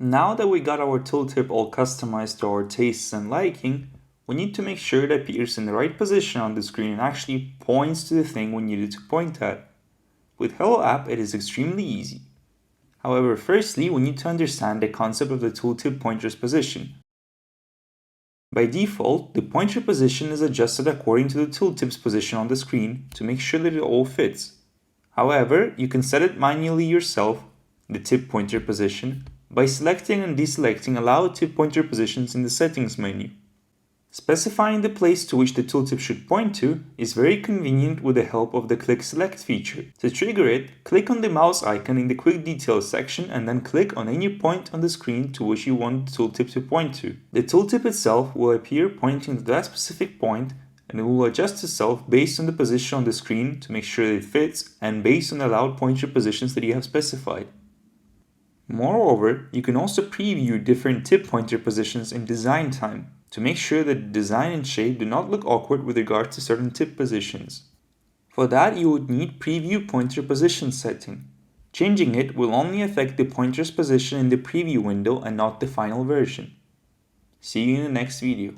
Now that we got our tooltip all customized to our tastes and liking, we need to make sure it appears in the right position on the screen and actually points to the thing we need it to point at. With HelloApp, it is extremely easy. However, firstly, we need to understand the concept of the tooltip pointer's position. By default, the pointer position is adjusted according to the tooltip's position on the screen to make sure that it all fits. However, you can set it manually yourself, the tip pointer position, by selecting and deselecting Allow Tip Pointer Positions in the Settings menu. Specifying the place to which the tooltip should point to is very convenient with the help of the Click Select feature. To trigger it, click on the mouse icon in the Quick Details section and then click on any point on the screen to which you want the tooltip to point to. The tooltip itself will appear pointing to that specific point, and it will adjust itself based on the position on the screen to make sure that it fits and based on the allowed pointer positions that you have specified. Moreover, you can also preview different tip pointer positions in design time to make sure that the design and shape do not look awkward with regard to certain tip positions. For that, you would need Preview Pointer Position setting. Changing it will only affect the pointer's position in the preview window and not the final version. See you in the next video.